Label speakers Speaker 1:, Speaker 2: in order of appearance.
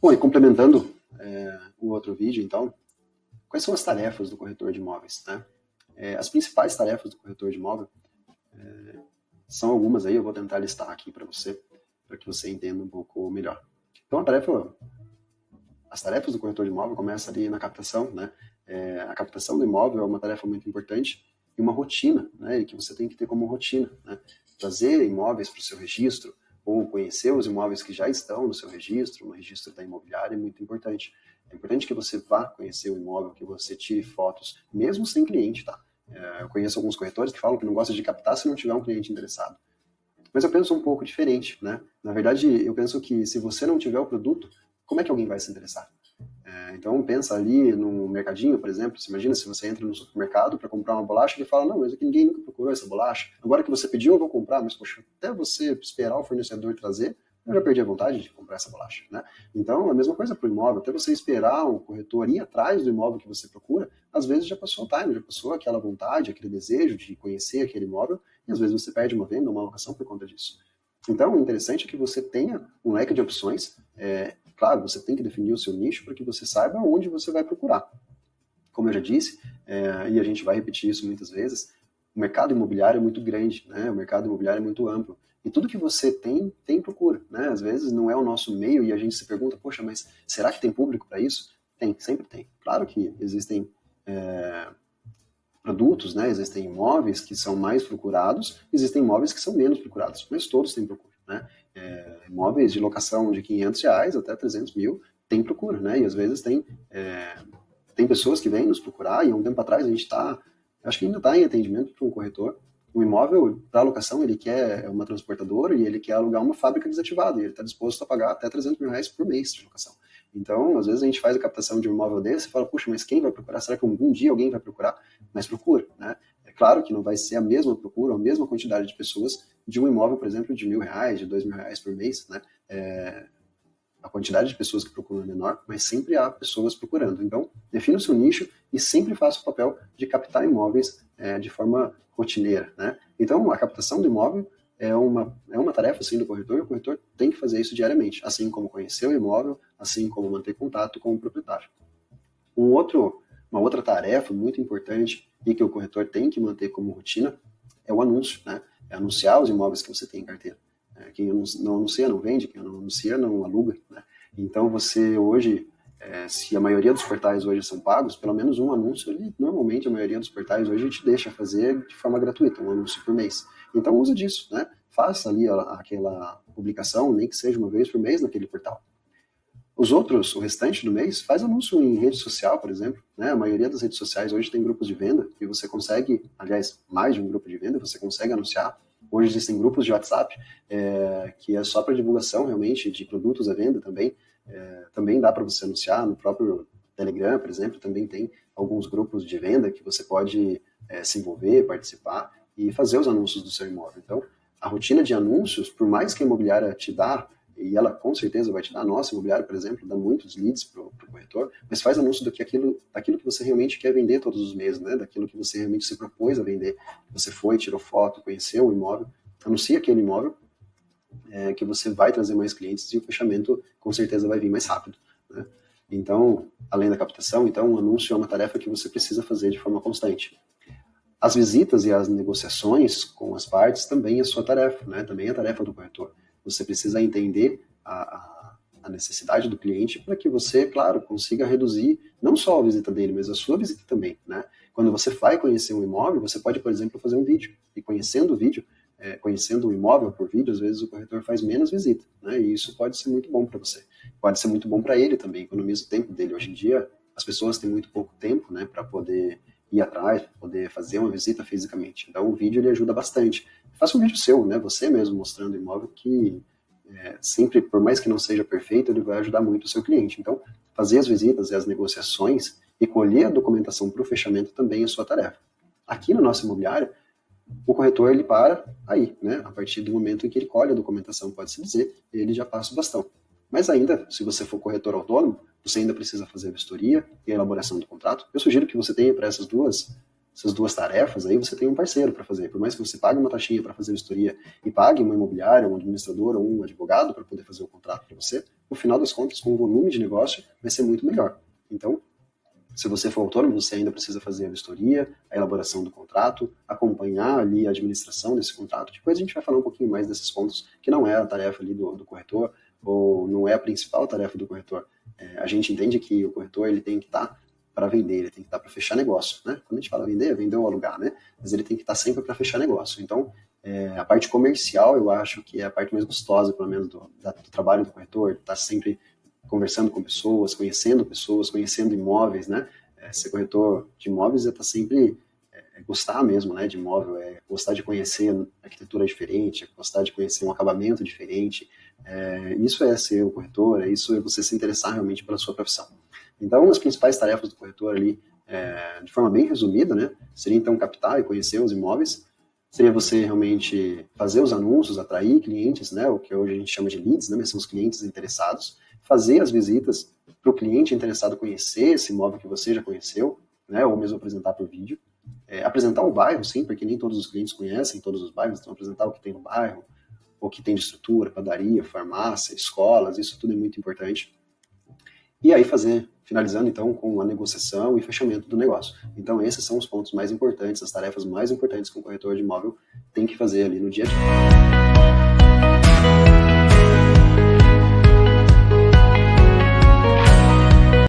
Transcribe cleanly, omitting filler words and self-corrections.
Speaker 1: Bom, e complementando o outro vídeo, então, quais são as tarefas do corretor de imóveis, né? As principais tarefas do corretor de imóvel são algumas aí, eu vou tentar listar aqui para que você entenda um pouco melhor. Então, as tarefas do corretor de imóvel começam ali na captação, né? A captação do imóvel é uma tarefa muito importante e uma rotina, né? E que você tem que ter como rotina, né? Trazer imóveis para o seu registro ou conhecer os imóveis que já estão no seu registro, no registro da imobiliária, é muito importante. É importante que você vá conhecer o imóvel, que você tire fotos, mesmo sem cliente, tá? Eu conheço alguns corretores que falam que não gostam de captar se não tiver um cliente interessado. Mas eu penso um pouco diferente, né? Na verdade, eu penso que se você não tiver o produto, como é que alguém vai se interessar? Então, pensa ali no mercadinho, por exemplo. Você imagina se você entra no supermercado para comprar uma bolacha e fala, não, mas aqui ninguém nunca procurou essa bolacha. Agora que você pediu, eu vou comprar. Mas, poxa, até você esperar o fornecedor trazer, eu já perdi a vontade de comprar essa bolacha, né? Então, a mesma coisa para o imóvel. Até você esperar o corretor ir atrás do imóvel que você procura, às vezes já passou o time, já passou aquela vontade, aquele desejo de conhecer aquele imóvel, e às vezes você perde uma venda, uma locação por conta disso. Então, o interessante é que você tenha um leque de opções. Claro, você tem que definir o seu nicho para que você saiba onde você vai procurar. Como eu já disse, e a gente vai repetir isso muitas vezes, o mercado imobiliário é muito grande, né? O mercado imobiliário é muito amplo. E tudo que você tem procura, né? Às vezes não é o nosso meio e a gente se pergunta, poxa, mas será que tem público para isso? Tem, sempre tem. Claro que existem produtos, né? Existem imóveis que são mais procurados, existem imóveis que são menos procurados, mas todos têm procura, né? Imóveis de locação de R$ 500 até 300 mil tem procura, né? E às vezes tem pessoas que vêm nos procurar, e há um tempo atrás a gente acho que ainda está em atendimento para um corretor, um imóvel para locação, ele quer uma transportadora e ele quer alugar uma fábrica desativada, e ele está disposto a pagar até R$ 300 mil por mês de locação. Então, às vezes a gente faz a captação de um imóvel desse e fala, puxa, mas quem vai procurar? Será que algum dia alguém vai procurar? Mas procura, né? É claro que não vai ser a mesma procura, a mesma quantidade de pessoas de um imóvel, por exemplo, de R$ 1.000, de R$ 2.000 por mês, né? A quantidade de pessoas que procuram é menor, mas sempre há pessoas procurando. Então, defina o seu nicho e sempre faça o papel de captar imóveis de forma rotineira, né? Então, a captação do imóvel é uma tarefa, sim, do corretor, e o corretor tem que fazer isso diariamente, assim como conhecer o imóvel, assim como manter contato com o proprietário. Uma outra tarefa muito importante e que o corretor tem que manter como rotina é o anúncio, né? É anunciar os imóveis que você tem em carteira. Quem não anuncia não vende, quem não anuncia não aluga, né? Então você hoje, se a maioria dos portais hoje são pagos, pelo menos um anúncio, normalmente a maioria dos portais hoje te deixa fazer de forma gratuita, um anúncio por mês. Então usa disso, né? Faça ali aquela publicação, nem que seja uma vez por mês naquele portal. O restante do mês, faz anúncio em rede social, por exemplo, né? A maioria das redes sociais hoje tem grupos de venda e você consegue, aliás, mais de um grupo de venda, você consegue anunciar. Hoje existem grupos de WhatsApp, que é só para divulgação, realmente, de produtos à venda também. Também dá para você anunciar no próprio Telegram, por exemplo, também tem alguns grupos de venda que você pode se envolver, participar e fazer os anúncios do seu imóvel. Então, a rotina de anúncios, por mais que a imobiliária te dá, e ela com certeza vai te dar, a nossa imobiliária, por exemplo, dá muitos leads para o corretor, mas faz anúncio daquilo que você realmente quer vender todos os meses, né? Daquilo que você realmente se propôs a vender. Você foi, tirou foto, conheceu o imóvel, anuncia aquele imóvel, que você vai trazer mais clientes e o fechamento com certeza vai vir mais rápido, né? Então, além da captação, então, o anúncio é uma tarefa que você precisa fazer de forma constante. As visitas e as negociações com as partes também é sua tarefa, né? Também é tarefa do corretor. Você precisa entender a necessidade do cliente para que você, claro, consiga reduzir não só a visita dele, mas a sua visita também, né? Quando você vai conhecer um imóvel, você pode, por exemplo, fazer um vídeo. E conhecendo o vídeo, conhecendo o imóvel por vídeo, às vezes o corretor faz menos visita, né? E isso pode ser muito bom para você. Pode ser muito bom para ele também, economiza o tempo dele. Hoje em dia, as pessoas têm muito pouco tempo, né, para poder ir atrás, para poder fazer uma visita fisicamente. Então, o vídeo ele ajuda bastante. Faça um vídeo seu, né, você mesmo mostrando o imóvel, que sempre, por mais que não seja perfeito, ele vai ajudar muito o seu cliente. Então, fazer as visitas e as negociações e colher a documentação para o fechamento também é sua tarefa. Aqui na nossa imobiliária, o corretor ele para aí, né? A partir do momento em que ele colhe a documentação, pode-se dizer, ele já passa o bastão. Mas ainda, se você for corretor autônomo, você ainda precisa fazer a vistoria e a elaboração do contrato. Eu sugiro que você tenha para essas duas essas duas tarefas, aí você tem um parceiro para fazer. Por mais que você pague uma taxinha para fazer a vistoria e pague uma imobiliária, um administrador ou um advogado para poder fazer o contrato para você, no final das contas, com o volume de negócio, vai ser muito melhor. Então, se você for autônomo, você ainda precisa fazer a vistoria, a elaboração do contrato, acompanhar ali a administração desse contrato. Depois a gente vai falar um pouquinho mais desses pontos, que não é a tarefa ali do corretor, ou não é a principal tarefa do corretor. A gente entende que o corretor ele tem que estar para vender, ele tem que estar para fechar negócio, né? Quando a gente fala vender, é vender ou alugar, né? Mas ele tem que estar sempre para fechar negócio. Então, a parte comercial, eu acho que é a parte mais gostosa, pelo menos, do trabalho do corretor, estar sempre conversando com pessoas, conhecendo imóveis, né? Ser corretor de imóveis é estar sempre gostar mesmo, né, de imóvel, gostar de conhecer arquitetura diferente, gostar de conhecer um acabamento diferente. Isso é ser o corretor, isso é você se interessar realmente pela sua profissão. Então, as principais tarefas do corretor ali, de forma bem resumida, né, seria então captar e conhecer os imóveis, seria você realmente fazer os anúncios, atrair clientes, né, o que hoje a gente chama de leads, né, mas são os clientes interessados, fazer as visitas para o cliente interessado conhecer esse imóvel que você já conheceu, né, ou mesmo apresentar por vídeo, apresentar o bairro, sim, porque nem todos os clientes conhecem todos os bairros, então apresentar o que tem no bairro, o que tem de estrutura, padaria, farmácia, escolas, isso tudo é muito importante. E aí finalizando então com a negociação e fechamento do negócio. Então esses são os pontos mais importantes, as tarefas mais importantes que um corretor de imóvel tem que fazer ali no dia a dia.